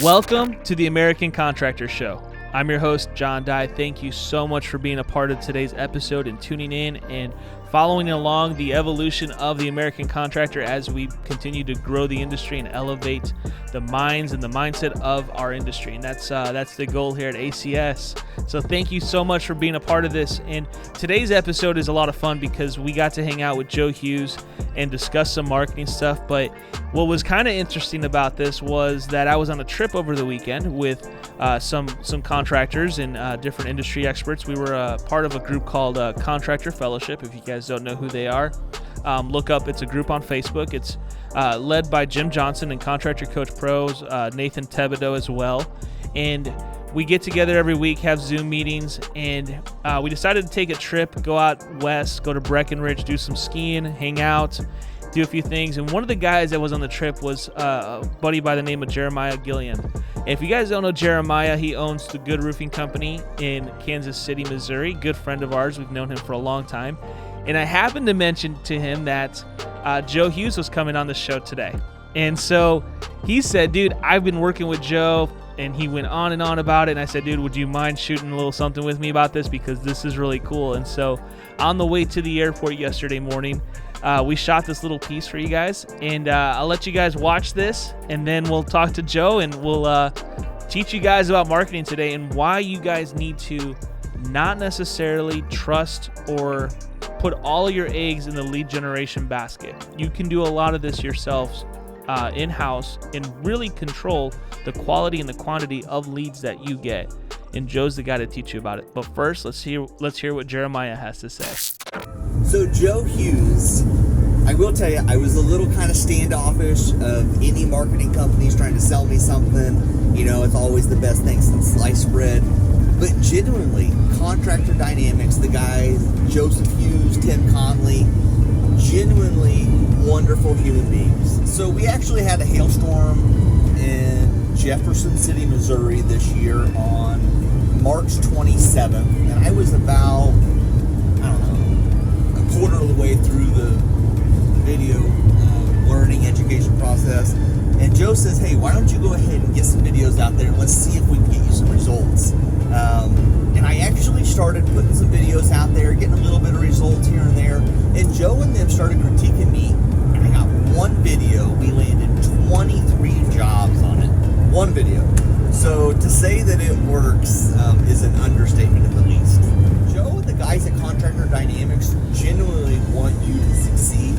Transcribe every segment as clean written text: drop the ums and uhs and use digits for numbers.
Welcome to the American Contractor Show. I'm your host, John Dye. Thank you so much for being a part of today's episode and tuning in and following along the evolution of the American contractor as we continue to grow the industry and elevate the minds and the mindset of our industry. And that's the goal here at ACS. So thank you so much for being a part of this. And today's episode is a lot of fun because we got to hang out with Joe Hughes and discuss some marketing stuff. But what was kind of interesting about this was that I was on a trip over the weekend with some contractors and different industry experts. We were part of a group called Contractor Fellowship. If you guys don't know who they are, look up. It's a group on Facebook. It's led by Jim Johnson and Contractor Coach Pros, Nathan Thibodeau as well. And we get together every week, have Zoom meetings, and we decided to take a trip, go out west, go to Breckenridge, do some skiing, hang out, do a few things. And one of the guys that was on the trip was a buddy by the name of Jeremiah Gilliland. And if you guys don't know Jeremiah, he owns the Good Roofing Company in Kansas City, Missouri. Good friend of ours. We've known him for a long time. And I happened to mention to him that Joe Hughes was coming on the show today. And so he said, dude, I've been working with Joe. And he went on and on about it. And I said, dude, would you mind shooting a little something with me about this? Because this is really cool. And so on the way to the airport yesterday morning, we shot this little piece for you guys. And I'll let you guys watch this. And then we'll talk to Joe and we'll teach you guys about marketing today and why you guys need to not necessarily trust or put all your eggs in the lead generation basket. You can do a lot of this yourselves in-house and really control the quality and the quantity of leads that you get. And Joe's the guy to teach you about it. But first, let's hear what Geremiah has to say. So Joe Hughes, I will tell you, I was a little kind of standoffish of any marketing companies trying to sell me something. You know, it's always the best thing since sliced bread. But genuinely, Contractor Dynamics, the guys, Joseph Hughes, Tim Conley, genuinely wonderful human beings. So we actually had a hailstorm in Jefferson City, Missouri this year on March 27th. And I was about, a quarter of the way through the video learning education process. And Joe says, hey, why don't you go ahead and get some videos out there and let's see if we can get you some results. And I actually started putting some videos out there, getting a little bit of results here and there. And Joe and them started critiquing me. And I got one video. We landed 23 jobs on it. One video. So to say that it works is an understatement at the least. Joe and the guys at Contractor Dynamics genuinely want you to succeed.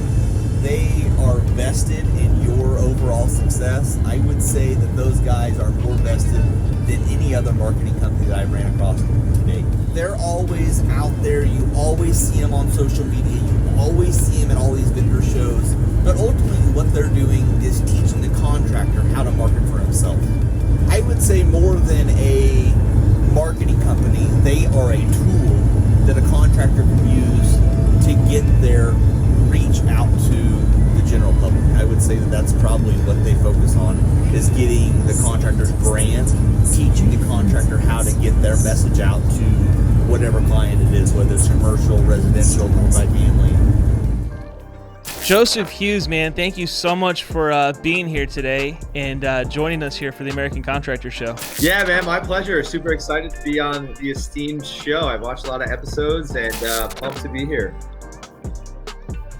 They are vested in your overall success. I would say that those guys are more vested than any other marketing company that I've ran across today. They're always out there. You always see them on social media. You always see them at all these vendor shows. But ultimately what they're doing is teaching the contractor how to market for himself. I would say more than a marketing company, they are a tool that a contractor can use to get their reach out to the general public. I would say that that's probably what they focus on, is getting the contractor's brand, teaching the contractor how to get their message out to whatever client it is, whether it's commercial, residential, multifamily. Joseph Hughes, man, thank you so much for being here today and joining us here for the American Contractor Show. Yeah, man, my pleasure. Super excited to be on the esteemed show. I've watched a lot of episodes and pumped to be here.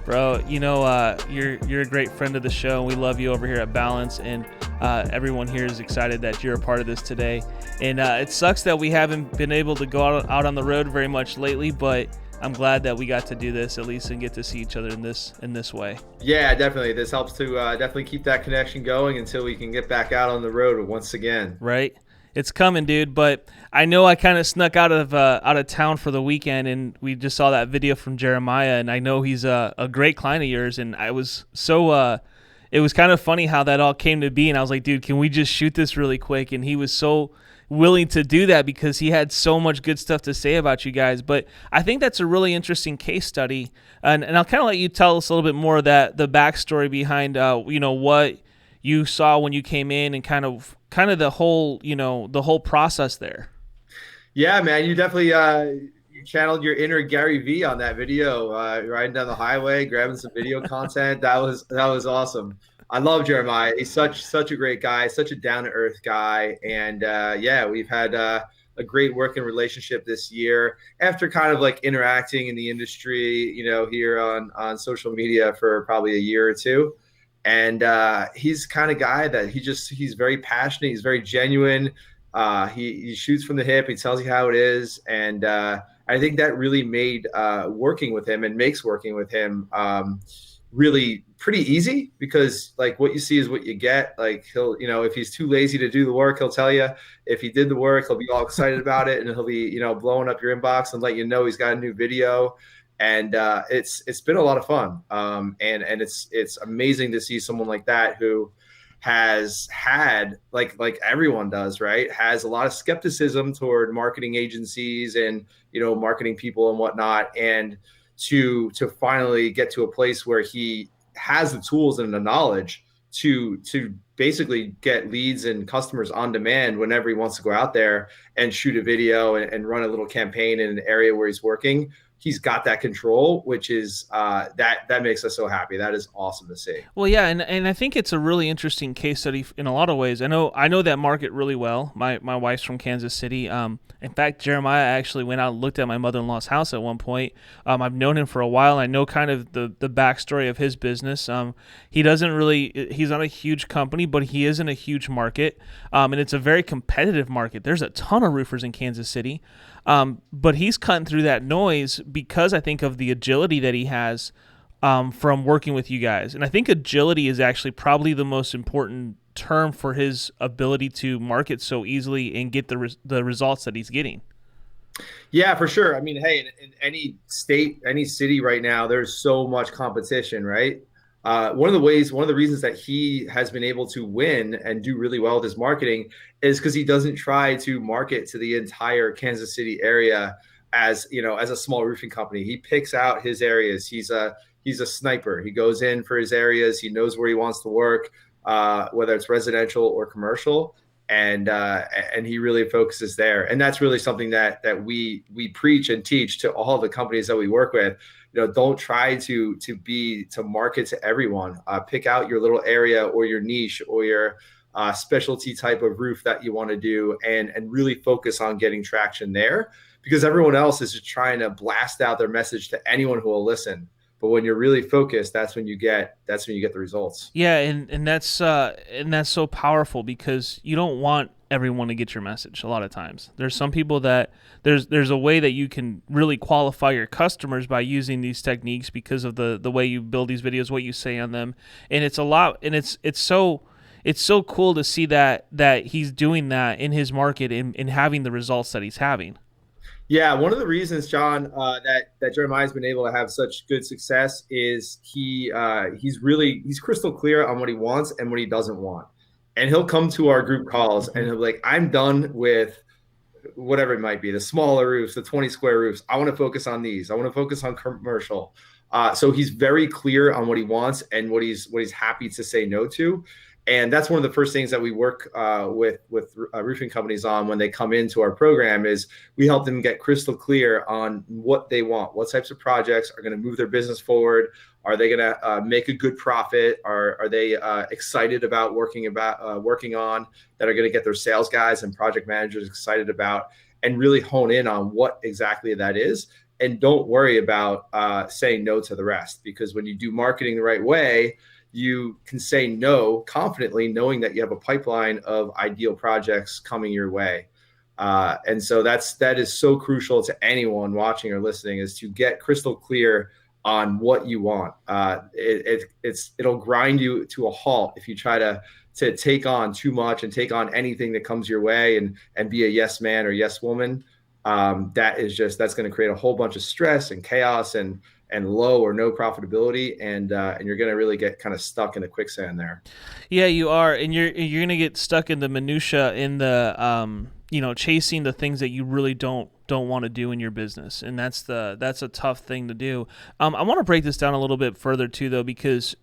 Bro, you know, you're a great friend of the show. We love you over here at Balance, and everyone here is excited that you're a part of this today. And it sucks that we haven't been able to go out on the road very much lately, but I'm glad that we got to do this at least and get to see each other in this way. Yeah, definitely. This helps to definitely keep that connection going until we can get back out on the road once again. Right. It's coming, dude. But I know I kind of snuck out of town for the weekend, and we just saw that video from Jeremiah, and I know he's a great client of yours, and I was so it was kind of funny how that all came to be, and I was like, dude, can we just shoot this really quick? And he was so willing to do that because he had so much good stuff to say about you guys. But I think that's a really interesting case study, and I'll kind of let you tell us a little bit more of that, the backstory behind what you saw when you came in and kind of the whole process there. Yeah, man, you definitely you channeled your inner Gary V on that video, riding down the highway, grabbing some video content. That was awesome. I love Jeremiah. He's such a great guy, such a down to earth guy, and yeah, we've had a great working relationship this year. After kind of like interacting in the industry, here on social media for probably a year or two, and he's the kind of guy that he's very passionate. He's very genuine. He shoots from the hip. He tells you how it is, and I think that really made working with him and makes working with him really pretty easy because like what you see is what you get. Like he'll, if he's too lazy to do the work, he'll tell you. If he did the work, he'll be all excited about it, and he'll be, blowing up your inbox and let you know he's got a new video. And it's been a lot of fun. And it's amazing to see someone like that who has had like everyone does, right? Has a lot of skepticism toward marketing agencies and marketing people and whatnot, and to finally get to a place where he has the tools and the knowledge to basically get leads and customers on demand whenever he wants to go out there and shoot a video and run a little campaign in an area where he's working. He's got that control, which is that makes us so happy. That is awesome to see. Well, yeah, and I think it's a really interesting case study in a lot of ways. I know that market really well. My wife's from Kansas City. In fact, Jeremiah actually went out and looked at my mother-in-law's house at one point. I've known him for a while. I know kind of the backstory of his business. He's not a huge company, but he is in a huge market, and it's a very competitive market. There's a ton of roofers in Kansas City. But he's cutting through that noise because I think of the agility that he has from working with you guys. And I think agility is actually probably the most important term for his ability to market so easily and get the results that he's getting. Yeah, for sure. I mean, hey, in any state, any city right now, there's so much competition, right? One of the reasons that he has been able to win and do really well with his marketing is because he doesn't try to market to the entire Kansas City area as a small roofing company. He picks out his areas. He's a sniper. He goes in for his areas. He knows where he wants to work, whether it's residential or commercial, and he really focuses there. And that's really something that we preach and teach to all the companies that we work with. Don't try to market to everyone. Pick out your little area or your niche or your specialty type of roof that you want to do, and really focus on getting traction there, because everyone else is just trying to blast out their message to anyone who will listen. But when you're really focused, that's when you get the results. Yeah, and that's so powerful, because you don't want everyone to get your message. A lot of times there's some people that there's a way that you can really qualify your customers by using these techniques because of the way you build these videos, what you say on them, and it's a lot, and it's so cool to see that he's doing that in his market and having the results that he's having. Yeah, one of the reasons, John, that Jeremiah's been able to have such good success is he's crystal clear on what he wants and what he doesn't want. And he'll come to our group calls and he'll be like, I'm done with whatever it might be, the smaller roofs, the 20 square roofs. I want to focus on these. I want to focus on commercial. So he's very clear on what he wants and what he's happy to say no to. And that's one of the first things that we work with roofing companies on when they come into our program is we help them get crystal clear on what they want, what types of projects are going to move their business forward. Are they going to make a good profit? Are they excited about working on that are going to get their sales guys and project managers excited about, and really hone in on what exactly that is. And don't worry about saying no to the rest, because when you do marketing the right way, you can say no confidently, knowing that you have a pipeline of ideal projects coming your way. And so that is so crucial to anyone watching or listening, is to get crystal clear on what you want. It'll grind you to a halt if you try to take on too much and take on anything that comes your way and be a yes man or yes woman. That's going to create a whole bunch of stress and chaos and low or no profitability, and you're going to really get kind of stuck in the quicksand there. Yeah, you are, and you're going to get stuck in the minutia, in the chasing the things that you really don't want to do in your business, and that's a tough thing to do. I want to break this down a little bit further too, though, because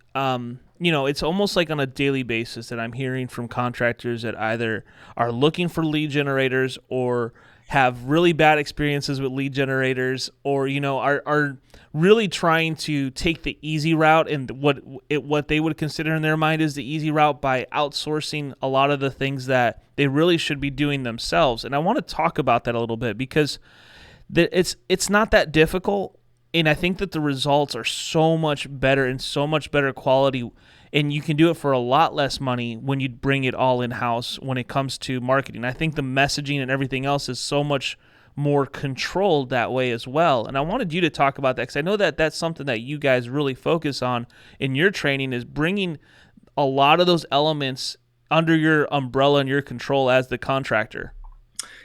it's almost like on a daily basis that I'm hearing from contractors that either are looking for lead generators or have really bad experiences with lead generators, or are really trying to take the easy route, and what they would consider in their mind is the easy route by outsourcing a lot of the things that they really should be doing themselves. And I want to talk about that a little bit, because it's not that difficult, and I think that the results are so much better and so much better quality, and you can do it for a lot less money when you bring it all in-house when it comes to marketing. I think the messaging and everything else is so much more controlled that way as well. And I wanted you to talk about that, because I know that that's something that you guys really focus on in your training, is bringing a lot of those elements under your umbrella and your control as the contractor.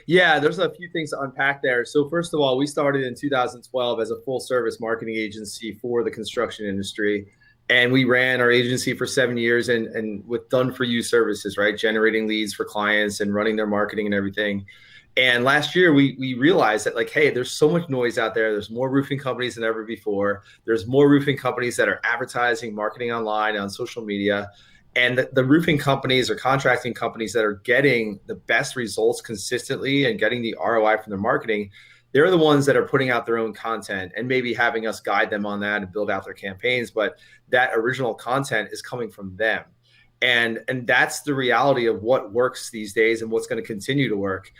Yeah, there's a few things to unpack there. So first of all, we started in 2012 as a full service marketing agency for the construction industry. And we ran our agency for 7 years and with done for you services, right? Generating leads for clients and running their marketing and everything. And last year we realized that, like, hey, there's so much noise out there. There's more roofing companies than ever before. There's more roofing companies that are advertising, marketing online, on social media. And the roofing companies or contracting companies that are getting the best results consistently and getting the ROI from their marketing, they're the ones that are putting out their own content and maybe having us guide them on that and build out their campaigns. But that original content is coming from them. And that's the reality of what works these days and what's going to continue to work.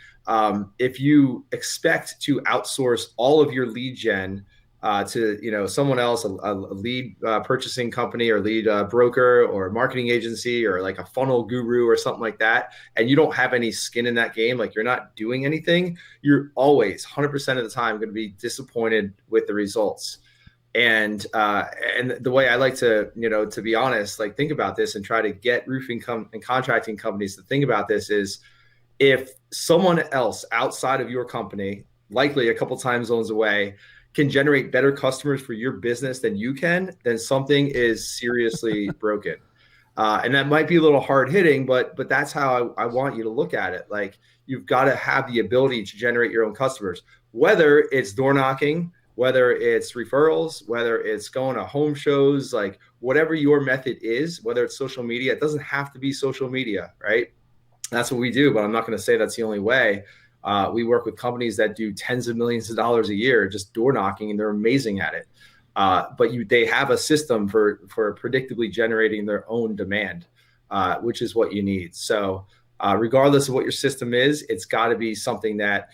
If you expect to outsource all of your lead gen to someone else, a lead purchasing company or lead broker or marketing agency or like a funnel guru or something like that, and you don't have any skin in that game, like you're not doing anything, you're always 100% of the time going to be disappointed with the results. And the way I like to be honest, like, think about this and try to get roofing and contracting companies to think about this is, if someone else outside of your company, likely a couple time zones away, can generate better customers for your business than you can, then something is seriously broken. And that might be a little hard hitting, but that's how I want you to look at it. Like, you've got to have the ability to generate your own customers, whether it's door knocking, whether it's referrals, whether it's going to home shows, like whatever your method is, whether it's social media. It doesn't have to be social media, right? That's what we do, but I'm not going to say that's the only way. We work with companies that do tens of millions of dollars a year just door knocking, and they're amazing at it. But they have a system for predictably generating their own demand, which is what you need. So regardless of what your system is, it's got to be something that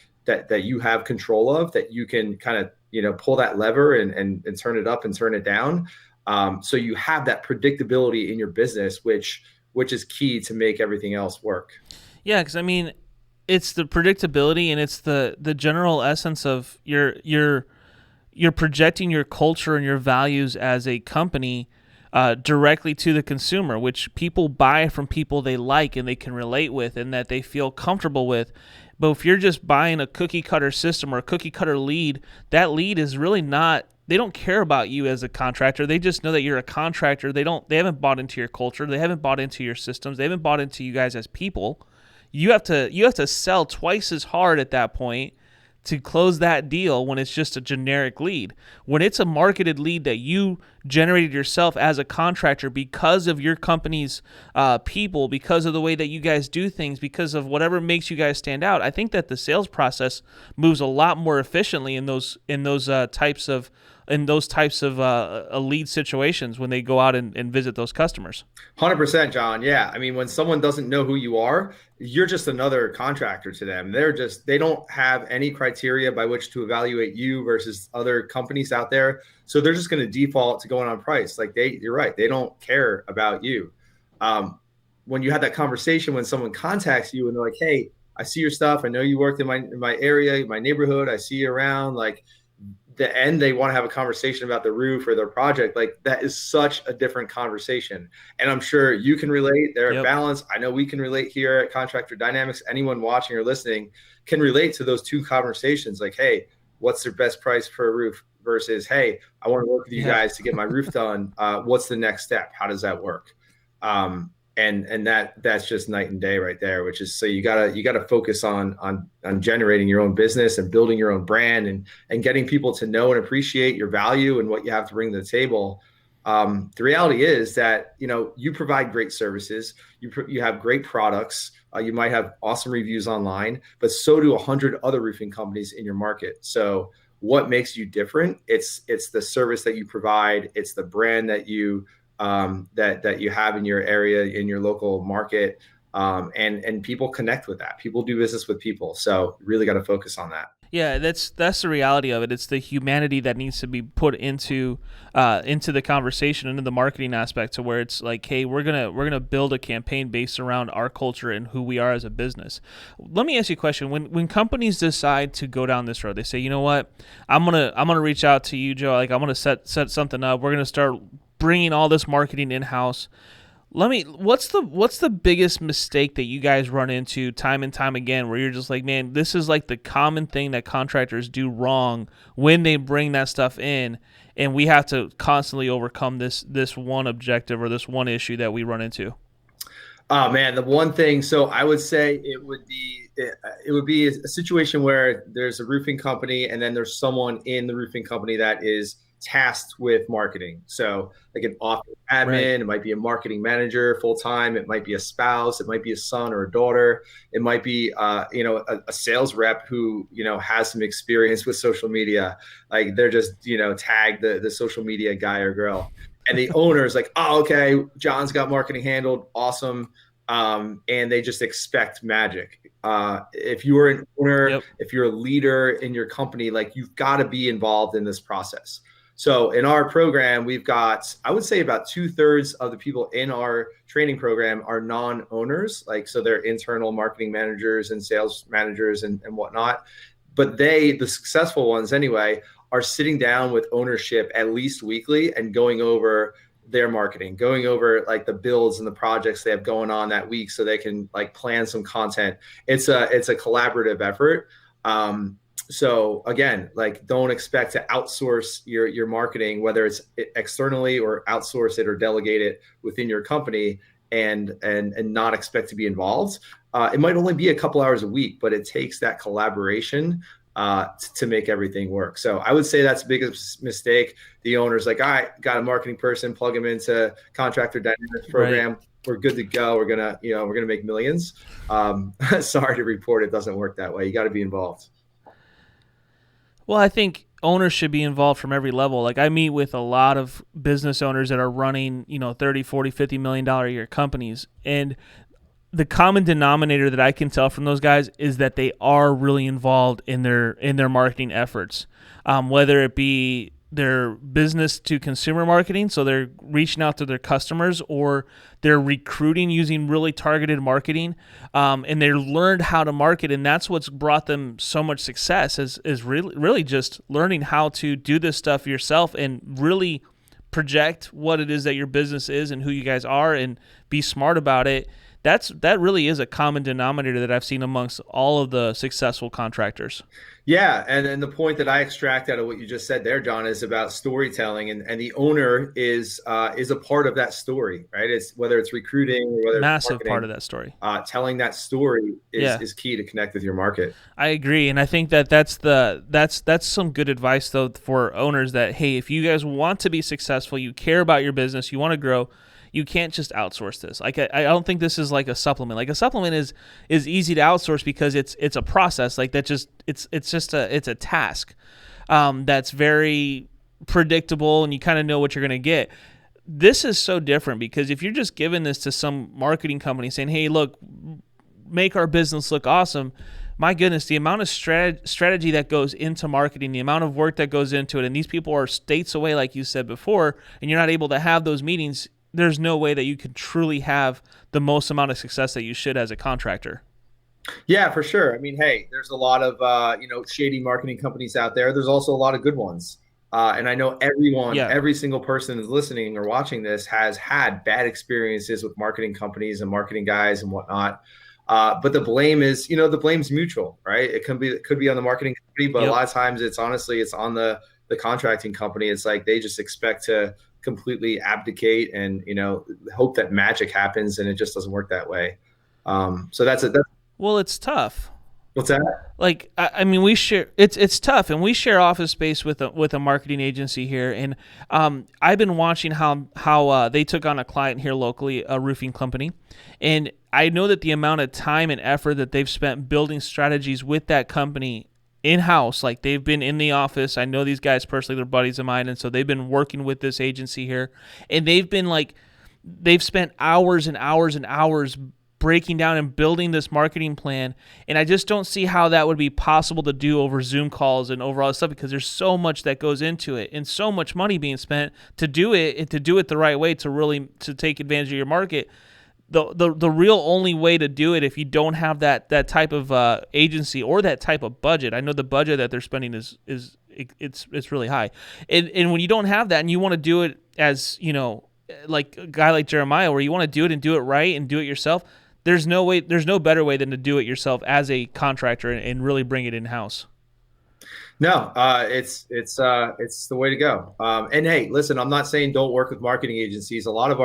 you have control of, that you can kind of pull that lever and turn it up and turn it down. So you have that predictability in your business, which is key to make everything else work. Yeah, because I mean, it's the predictability, and it's the general essence of you're projecting your culture and your values as a company directly to the consumer, which people buy from people they like and they can relate with and that they feel comfortable with. But if you're just buying a cookie cutter system or a cookie cutter lead, that lead is really not. They don't care about you as a contractor. They just know that you're a contractor. They haven't bought into your culture. They haven't bought into your systems. They haven't bought into you guys as people. You have to sell twice as hard at that point to close that deal when it's just a generic lead. When it's a marketed lead that you generated yourself as a contractor because of your company's people, because of the way that you guys do things, because of whatever makes you guys stand out, I think that the sales process moves a lot more efficiently in those types of lead situations when they go out and visit those customers. 100%, John. Yeah. I mean, when someone doesn't know who you are, you're just another contractor to them. They don't have any criteria by which to evaluate you versus other companies out there. So they're just going to default to going on price. Like, you're right. They don't care about you. When you have that conversation, when someone contacts you and they're like, hey, I see your stuff. I know you worked in my area, my neighborhood. I see you around. Like, the end, they want to have a conversation about the roof or their project. Like, that is such a different conversation. And I'm sure you can relate there at Balance. I know we can relate here at Contractor Dynamics. Anyone watching or listening can relate to those two conversations. Like, hey, what's their best price for a roof versus, hey, I want to work with you guys to get my roof done. What's the next step? How does that work? And that's just night and day right there, which is, so you gotta focus on generating your own business and building your own brand and getting people to know and appreciate your value and what you have to bring to the table. The reality is that, you provide great services, you have great products, you might have awesome reviews online, but so do 100 other roofing companies in your market. So what makes you different? It's the service that you provide. It's the brand that that you have in your area, in your local market. And people connect with that. People do business with people. So really got to focus on that. Yeah, that's the reality of it. It's the humanity that needs to be put into the conversation, into the marketing aspect, to where it's like, hey, we're gonna build a campaign based around our culture and who we are as a business. Let me ask you a question. When companies decide to go down this road, they say, you know what, I'm gonna reach out to you, Joe. Like, I'm gonna set something up. We're gonna start bringing all this marketing in house. What's the biggest mistake that you guys run into time and time again, where you're just like, man, this is like the common thing that contractors do wrong when they bring that stuff in, and we have to constantly overcome this one objective or this one issue that we run into? Oh man, the one thing. So I would say it would be a situation where there's a roofing company, and then there's someone in the roofing company that is tasked with marketing. So like an office admin, right. It might be a marketing manager full time. It might be a spouse. It might be a son or a daughter. It might be a sales rep who has some experience with social media. Like they're just tagged the social media guy or girl. And the owner is like, oh, okay, John's got marketing handled. Awesome. And they just expect magic. If you're an owner, yep. If you're a leader in your company, like you've got to be involved in this process. So in our program, we've got, I would say about 2/3 of the people in our training program are non-owners. Like, so they're internal marketing managers and sales managers and whatnot. But the successful ones anyway, are sitting down with ownership at least weekly and going over their marketing, going over like the builds and the projects they have going on that week, so they can like plan some content. It's a collaborative effort. So again, like don't expect to outsource your marketing, whether it's externally or outsource it or delegate it within your company, and not expect to be involved. It might only be a couple hours a week, but it takes that collaboration to make everything work. So I would say that's the biggest mistake. The owner's like, all right, got a marketing person, plug him into Contractor Dynamics program. Right. We're good to go. We're gonna make millions. Sorry to report, it doesn't work that way. You got to be involved. Well, I think owners should be involved from every level. Like I meet with a lot of business owners that are running, 30, 40, $50 million a year companies. And the common denominator that I can tell from those guys is that they are really involved in their marketing efforts, whether it be their business to consumer marketing, so they're reaching out to their customers, or they're recruiting using really targeted marketing, and they learned how to market, and that's what's brought them so much success is really just learning how to do this stuff yourself and really project what it is that your business is and who you guys are, and be smart about it. That really is a common denominator that I've seen amongst all of the successful contractors. Yeah, and the point that I extract out of what you just said there, John, is about storytelling, and the owner is a part of that story, right? It's whether it's recruiting or whether massive it's marketing, part of that story. Telling that story is key to connect with your market. I agree, and I think that's some good advice though for owners, that hey, if you guys want to be successful, you care about your business, you want to grow, you can't just outsource this. Like I don't think this is like a supplement. Like a supplement is easy to outsource because it's a process. Like that just it's a task that's very predictable, and you kind of know what you're gonna get. This is so different because if you're just giving this to some marketing company saying, hey, look, make our business look awesome, my goodness, the amount of strategy that goes into marketing, the amount of work that goes into it, and these people are states away, like you said before, and you're not able to have those meetings, there's no way that you can truly have the most amount of success that you should as a contractor. Yeah, for sure. I mean, hey, there's a lot of shady marketing companies out there. There's also a lot of good ones. And I know every single person who's listening or watching this has had bad experiences with marketing companies and marketing guys and whatnot. But the blame is, the blame's mutual, right? It could be on the marketing company, but a lot of times it's on the contracting company. It's like they just expect to completely abdicate and hope that magic happens, and it just doesn't work that way. So that's it. Well, it's tough. What's that? Like, I mean, we share. It's tough, and we share office space with a marketing agency here. And I've been watching how they took on a client here locally, a roofing company, and I know that the amount of time and effort that they've spent building strategies with that company in-house, like they've been in the office. I know these guys personally; they're buddies of mine, and so they've been working with this agency here, and they've spent hours and hours and hours breaking down and building this marketing plan, and I just don't see how that would be possible to do over Zoom calls and over all this stuff, because there's so much that goes into it and so much money being spent to do it, and to do it the right way, to take advantage of your market. The real only way to do it, if you don't have that type of agency or that type of budget. I know the budget that they're spending is it's really high, and when you don't have that and you want to do it as, like a guy like Geremiah, where you want to do it and do it right and do it yourself, there's no better way than to do it yourself as a contractor and really bring it in house. No, it's the way to go. And hey, listen, I'm not saying don't work with marketing agencies. A lot of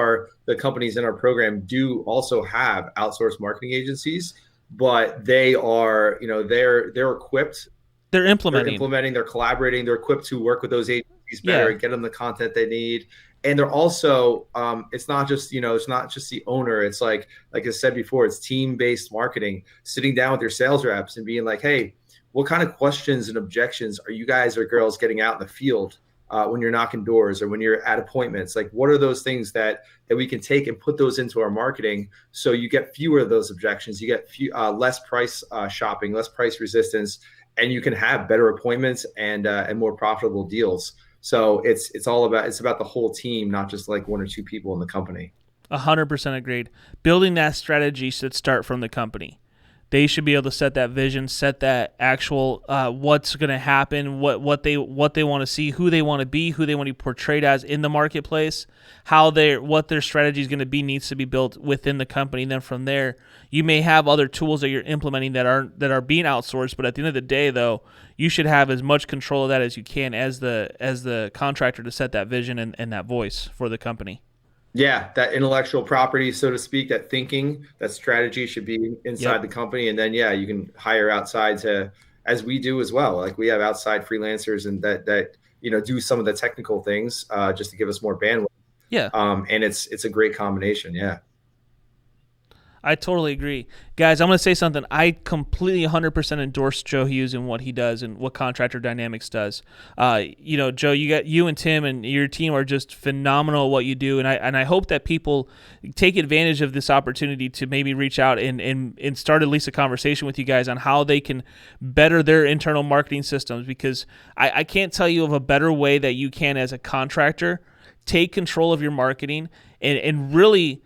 the companies in our program do also have outsourced marketing agencies, but they are, they're equipped. They're implementing. They're collaborating. They're equipped to work with those agencies better and get them the content they need. And they're also, it's not just the owner. It's like I said before, it's team-based marketing, sitting down with your sales reps and being like, hey, what kind of questions and objections are you guys or girls getting out in the field when you're knocking doors or when you're at appointments? Like, what are those things that we can take and put those into our marketing, so you get fewer of those objections, you get less price shopping, less price resistance, and you can have better appointments and more profitable deals. So it's about the whole team, not just like one or two people in the company. 100% agreed. Building that strategy should start from the company. They should be able to set that vision, set that actual what's going to happen, what they want to see, who they want to be, who they want to be portrayed as in the marketplace, what their strategy is going to be needs to be built within the company. And then from there, you may have other tools that you're implementing that are being outsourced, but at the end of the day, though, you should have as much control of that as you can as the contractor to set that vision and that voice for the company. Yeah, that intellectual property, so to speak, that thinking, that strategy should be inside the company. And then, you can hire outside as we do as well. Like, we have outside freelancers and that do some of the technical things just to give us more bandwidth. Yeah. And it's a great combination. Yeah. I totally agree. Guys, I'm going to say something. I completely 100% endorse Joe Hughes and what he does and what Contractor Dynamics does. Joe, you and Tim and your team are just phenomenal at what you do, and I hope that people take advantage of this opportunity to maybe reach out and start at least a conversation with you guys on how they can better their internal marketing systems, because I can't tell you of a better way that you can, as a contractor, take control of your marketing and really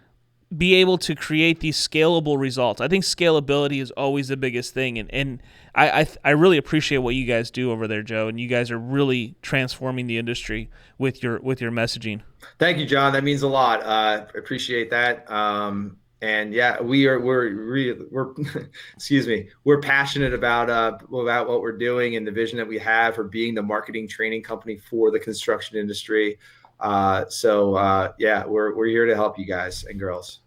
be able to create these scalable results. I think scalability is always the biggest thing, and I really appreciate what you guys do over there, Joe, and you guys are really transforming the industry with your messaging. Thank you, John. That means a lot. Appreciate that. And yeah, we're excuse me, we're passionate about what we're doing and the vision that we have for being the marketing training company for the construction industry. We're here to help you guys and girls.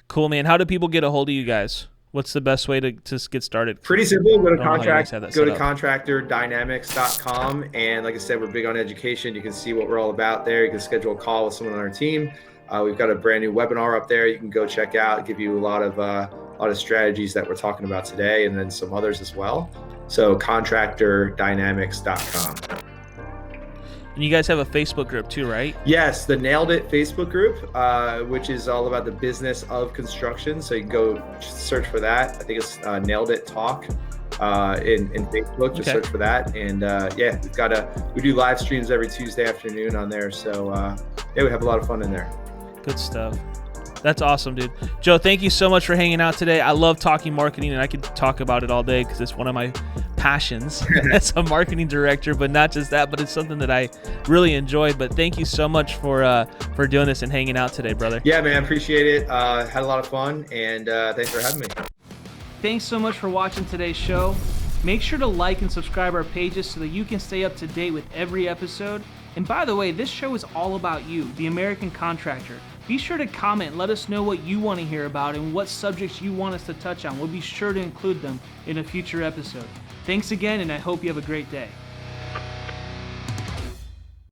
Cool, man. How do people get a hold of you guys? What's the best way to get started? Pretty simple. Go to contractordynamics.com. And like I said, we're big on education. You can see what we're all about there. You can schedule a call with someone on our team. We've got a brand new webinar up there you can go check out. Give you a lot of strategies that we're talking about today, and then some others as well. So contractordynamics.com. And you guys have a Facebook group too, right? Yes, the Nailed It Facebook group, which is all about the business of construction. So you can go search for that. I think it's Nailed It Talk in Facebook. Just search for that. And we do live streams every Tuesday afternoon on there. So we have a lot of fun in there. Good stuff. That's awesome, dude. Joe, thank you so much for hanging out today. I love talking marketing, and I could talk about it all day because it's one of my passions as a marketing director, but not just that, but it's something that I really enjoy. But thank you so much for doing this and hanging out today, brother. Yeah, man, appreciate it. Had a lot of fun, and thanks for having me. Thanks so much for watching today's show. Make sure to like and subscribe our pages so that you can stay up to date with every episode. And by the way, this show is all about you, the American contractor. Be sure to comment and let us know what you want to hear about and what subjects you want us to touch on. We'll be sure to include them in a future episode. Thanks again, and I hope you have a great day.